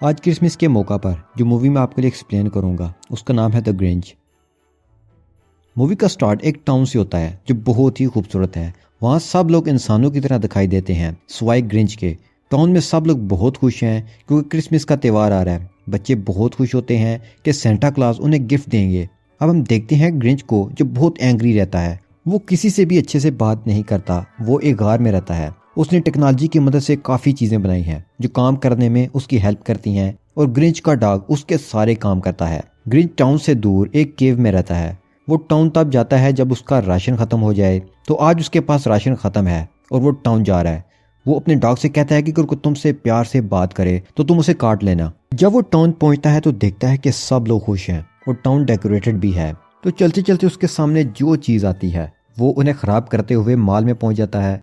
आज क्रिसमस के मौका पर जो मूवी मैं आपके लिए एक्सप्लेन करूंगा उसका नाम है द ग्रिंच। मूवी का स्टार्ट एक टाउन से होता है जो बहुत ही खूबसूरत है। वहाँ सब लोग इंसानों की तरह दिखाई देते हैं सिवाय ग्रिंच के। टाउन में सब लोग बहुत खुश हैं क्योंकि क्रिसमस का त्यौहार आ रहा है। बच्चे बहुत खुश होते हैं कि सेंटा क्लॉज उन्हें गिफ्ट देंगे। अब हम देखते हैं ग्रिंच को जो बहुत एंग्री रहता है। वो किसी से भी अच्छे से बात नहीं करता। वो एक गार में रहता है। उसने टेक्नोलॉजी की मदद से काफ़ी चीज़ें बनाई हैं जो काम करने में उसकी हेल्प करती हैं और ग्रिंच का डॉग उसके सारे काम करता है। ग्रिंच टाउन से दूर एक केव में रहता है। वो टाउन तब जाता है जब उसका राशन ख़त्म हो जाए। तो आज उसके पास राशन ख़त्म है और वो टाउन जा रहा है। वो अपने डॉग से कहता है कि अगर कोई तुमसे प्यार से बात करे तो तुम उसे काट लेना। जब वो टाउन पहुंचता है तो देखता है कि सब लोग खुश हैं और टाउन डेकोरेटेड भी है। तो चलते चलते उसके सामने जो चीज़ आती है वो उन्हें ख़राब करते हुए मॉल में पहुंच जाता है।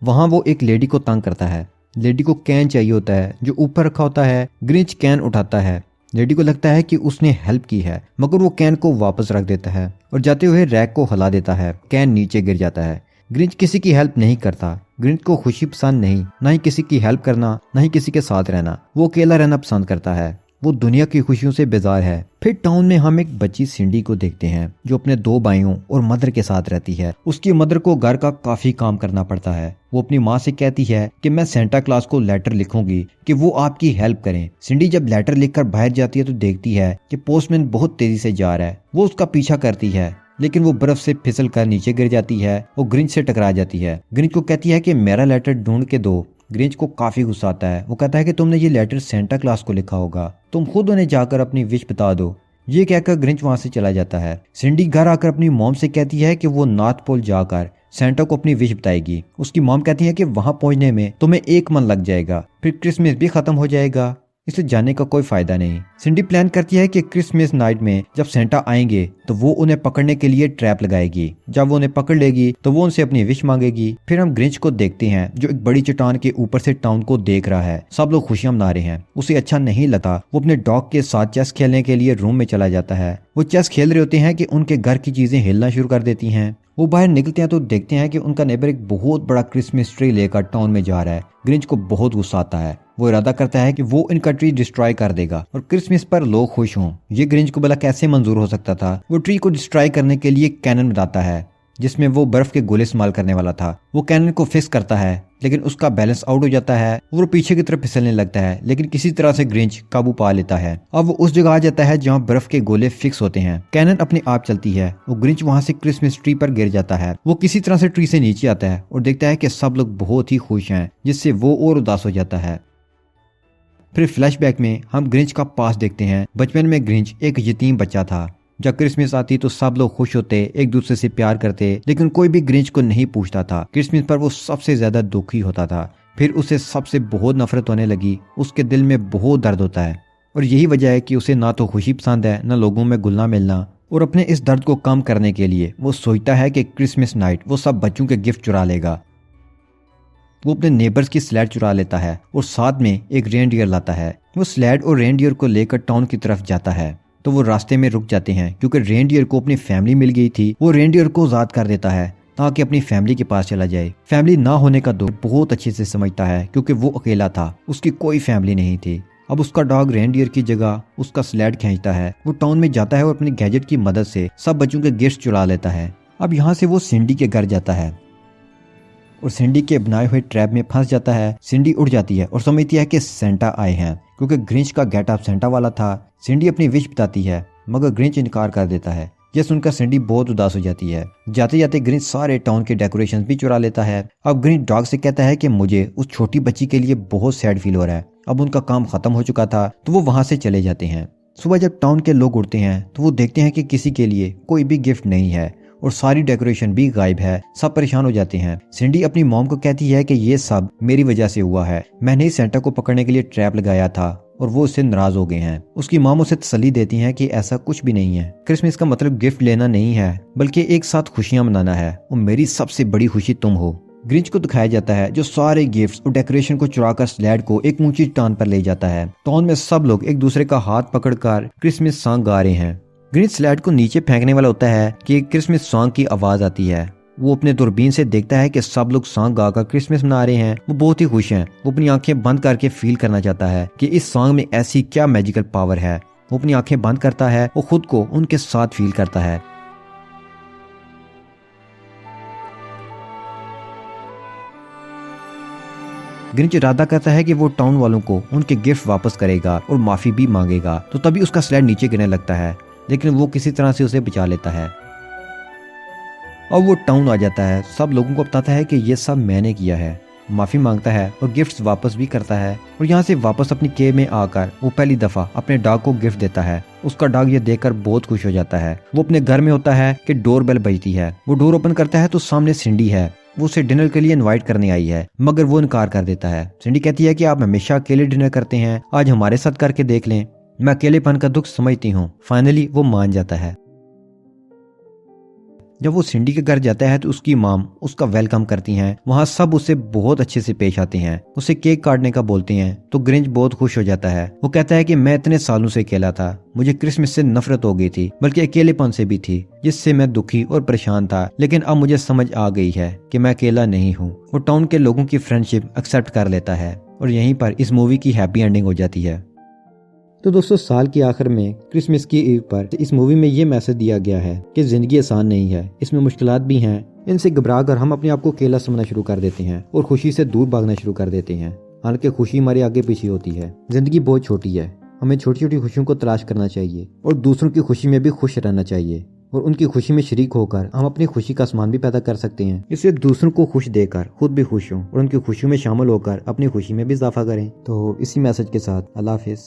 वहां वो एक लेडी को तंग करता है। लेडी को कैन चाहिए होता है जो ऊपर रखा होता है। ग्रिंच कैन उठाता है। लेडी को लगता है कि उसने हेल्प की है मगर वो कैन को वापस रख देता है और जाते हुए रैक को हिला देता है। कैन नीचे गिर जाता है। ग्रिंच किसी की हेल्प नहीं करता। ग्रिंच को खुशी पसंद नहीं, ना ही किसी की हेल्प करना, ना ही किसी के साथ रहना। वो अकेला रहना पसंद करता है। वो दुनिया की खुशियों से बेजार है। फिर टाउन में हम एक बच्ची सिंडी को देखते हैं जो अपने दो भाइयों और मदर के साथ रहती है। उसकी मदर को घर का काफी काम करना पड़ता है। वो अपनी माँ से कहती है कि मैं सेंटा क्लॉज को लेटर लिखूंगी कि वो आपकी हेल्प करें। सिंडी जब लेटर लिखकर बाहर जाती है तो देखती है कि पोस्टमैन बहुत तेजी से जा रहा है। वो उसका पीछा करती है लेकिन वो बर्फ से फिसल कर नीचे गिर जाती है और ग्रिंच से टकरा जाती है। ग्रिंच को कहती है कि मेरा लेटर ढूंढ के दो। ग्रिंच को काफी गुस्सा आता है। वो कहता है कि तुमने ये लेटर सेंटा क्लॉज को लिखा होगा, तुम खुद उन्हें जाकर अपनी विश बता दो। ये कहकर ग्रिंच वहां से चला जाता है। सिंडी घर आकर अपनी मॉम से कहती है कि वो नॉर्थ पोल जाकर सेंटा को अपनी विश बताएगी। उसकी मॉम कहती है कि वहां पहुंचने में तुम्हें 1 मंथ लग जाएगा, फिर क्रिसमस भी खत्म हो जाएगा, इसे जाने का कोई फायदा नहीं। सिंडी प्लान करती है कि क्रिसमस नाइट में जब सेंटा आएंगे तो वो उन्हें पकड़ने के लिए ट्रैप लगाएगी। जब वो उन्हें पकड़ लेगी तो वो उनसे अपनी विश मांगेगी। फिर हम ग्रिंच को देखते हैं जो एक बड़ी चट्टान के ऊपर से टाउन को देख रहा है। सब लोग खुशियां मना रहे हैं। उसे अच्छा नहीं लगता। वो अपने डॉग के साथ चेस खेलने के लिए रूम में चला जाता है। वो चेस खेल रहे होते हैं कि उनके घर की चीजें हिलना शुरू कर देती हैं। वो बाहर निकलते हैं तो देखते हैं कि उनका नेबर एक बहुत बड़ा क्रिसमस ट्री लेकर टाउन में जा रहा है। ग्रिंच को बहुत गुस्सा आता है। वो इरादा करता है कि वो इनका ट्री डिस्ट्रॉय कर देगा और क्रिसमस पर लोग खुश हों। ये ग्रिंच को भला कैसे मंजूर हो सकता था। वो ट्री को डिस्ट्रॉय करने के लिए कैनन बनाता है जिसमें वो बर्फ के गोले इस्तेमाल करने वाला था। वो कैनन को फिक्स करता है लेकिन उसका बैलेंस आउट हो जाता है। वो पीछे की तरफ फिसलने लगता है लेकिन किसी तरह से ग्रिंच काबू पा लेता है। अब वो उस जगह आ जाता है जहाँ बर्फ के गोले फिक्स होते हैं। कैनन अपने आप चलती है। वो ग्रिंच वहां से क्रिसमस ट्री पर गिर जाता है। वो किसी तरह से ट्री से नीचे आता है और देखता है कि सब लोग बहुत ही खुश हैं जिससे वो और उदास हो जाता है। फिर फ्लैशबैक में हम ग्रिंच का पास देखते हैं। बचपन में ग्रिंच एक यतीम बच्चा था। जब क्रिसमस आती तो सब लोग खुश होते, एक दूसरे से प्यार करते, लेकिन कोई भी ग्रिंच को नहीं पूछता था। क्रिसमस पर वो सबसे ज्यादा दुखी होता था। फिर उसे सबसे बहुत नफरत होने लगी। उसके दिल में बहुत दर्द होता है और यही वजह है कि उसे ना तो खुशी पसंद है ना लोगों में घुलना मिलना। और अपने इस दर्द को कम करने के लिए वो सोचता है कि क्रिसमस नाइट वो सब बच्चों के गिफ्ट चुरा लेगा। वो अपने नेबर्स की स्लेड चुरा लेता है और साथ में एक रेनडियर लाता है। वो स्लेड और रेनडियर को लेकर टाउन की तरफ जाता है तो वो रास्ते में रुक जाते हैं क्योंकि रेनडियर को अपनी फैमिली मिल गई थी। वो रेनडियर को आजाद कर देता है ताकि अपनी फैमिली के पास चला जाए। फैमिली ना होने का दुख बहुत अच्छे से समझता है क्योंकि वो अकेला था, उसकी कोई फैमिली नहीं थी। अब उसका डॉग रेनडियर की जगह उसका स्लेड खींचता है। वो टाउन में जाता है और अपने गैजेट की मदद से सब बच्चों के गिफ्ट चुरा लेता है। अब यहाँ से वो सिंडी के घर जाता है और सिंडी के बनाए हुए ट्रैप में फंस जाता है। सिंडी उड़ जाती है और समझती है कि सेंटा आए हैं क्योंकि ग्रिंच का गेटअप सेंटा वाला था। सिंडी अपनी विश बताती है मगर ग्रिंच इनकार कर देता है। यह सुनकर सिंडी बहुत उदास हो जाती है। जाते जाते ग्रिंच सारे टाउन के डेकोरेशंस भी चुरा लेता है। अब ग्रिंच डॉग से कहता है कि मुझे उस छोटी बच्ची के लिए बहुत सैड फील हो रहा है। अब उनका काम खत्म हो चुका था तो वो वहां से चले जाते हैं। सुबह जब टाउन के लोग उठते हैं तो वो देखते हैं कि किसी के लिए कोई भी गिफ्ट नहीं है और सारी डेकोरेशन भी गायब है। सब परेशान हो जाते हैं। सिंडी अपनी मॉम को कहती है कि ये सब मेरी वजह से हुआ है। मैंने ही सेंटा को पकड़ने के लिए ट्रैप लगाया था और वो उससे नाराज हो गए हैं। उसकी मॉम उसे तसल्ली देती हैं कि ऐसा कुछ भी नहीं है। क्रिसमस का मतलब गिफ्ट लेना नहीं है बल्कि एक साथ खुशियां मनाना है और मेरी सबसे बड़ी खुशी तुम हो। ग्रिंच को दिखाया जाता है जो सारे गिफ्ट्स और डेकोरेशन को चुराकर स्लेड को एक ऊंची टान पर ले जाता है। टाउन में सब लोग एक दूसरे का हाथ पकड़कर क्रिसमस सॉन्ग गा रहे हैं। ग्रिंच स्लेड को नीचे फेंकने वाला होता है कि क्रिसमस सॉन्ग की आवाज आती है वो अपने दूरबीन से देखता है कि सब लोग सॉन्ग गाकर क्रिसमस मना रहे हैं। वो बहुत ही खुश हैं। वो अपनी आंखें बंद करके फील करना चाहता है कि इस सॉन्ग में ऐसी क्या मैजिकल पावर है। वो अपनी आंखें बंद करता है और खुद को उनके साथ फील करता है। ग्रिंच इरादा करता है कि वो टाउन वालों को उनके गिफ्ट वापस करेगा और माफी भी मांगेगा। तो तभी उसका स्लेड नीचे गिरने लगता है, लेकिन वो किसी तरह से उसे बचा लेता है। अब वो टाउन आ जाता है, सब लोगों को बताता है कि ये सब मैंने किया है, माफी मांगता है और गिफ्ट्स वापस भी करता है। और यहाँ से वापस अपनी केव में आकर वो पहली दफा अपने डॉग को गिफ्ट देता है। उसका डॉग ये देखकर बहुत खुश हो जाता है। वो अपने घर में होता है कि डोर बेल बजती है। वो डोर ओपन करता है तो सामने सिंडी है। वो उसे डिनर के लिए इनवाइट करने आई है, मगर वो इनकार कर देता है। सिंडी कहती है कि आप हमेशा अकेले डिनर करते हैं, आज हमारे साथ करके देख लें, मैं अकेलेपन का दुख समझती हूँ। फाइनली वो मान जाता है। जब वो सिंडी के घर जाता है तो उसकी माम उसका वेलकम करती हैं। वहाँ सब उसे बहुत अच्छे से पेश आते हैं, उसे केक काटने का बोलते हैं। तो ग्रिंच बहुत खुश हो जाता है। वो कहता है कि मैं इतने सालों से अकेला था, मुझे क्रिसमस से नफरत हो गई थी, बल्कि अकेलेपन से भी थी, जिससे मैं दुखी और परेशान था। लेकिन अब मुझे समझ आ गई है कि मैं अकेला नहीं हूँ। वो टाउन के लोगों की फ्रेंडशिप एक्सेप्ट कर लेता है और यहीं पर इस मूवी की हैप्पी एंडिंग हो जाती है। तो दोस्तों, साल के आखिर में क्रिसमस की ईव पर इस मूवी में ये मैसेज दिया गया है कि जिंदगी आसान नहीं है, इसमें मुश्किलात भी हैं। इनसे घबराकर हम अपने आप को अकेला समझना शुरू कर देते हैं और खुशी से दूर भागना शुरू कर देते हैं। हालांकि खुशी हमारे आगे पीछे होती है। जिंदगी बहुत छोटी है, हमें छोटी छोटी खुशियों को तलाश करना चाहिए और दूसरों की खुशी में भी खुश रहना चाहिए। और उनकी खुशी में शरीक होकर हम अपनी खुशी का आसमान भी पैदा कर सकते हैं। इससे दूसरों को खुश देकर खुद भी खुश हों और उनकी खुशियों में शामिल होकर अपनी खुशी में भी इजाफा करें। तो इसी मैसेज के साथ अल्लाह हाफिज़।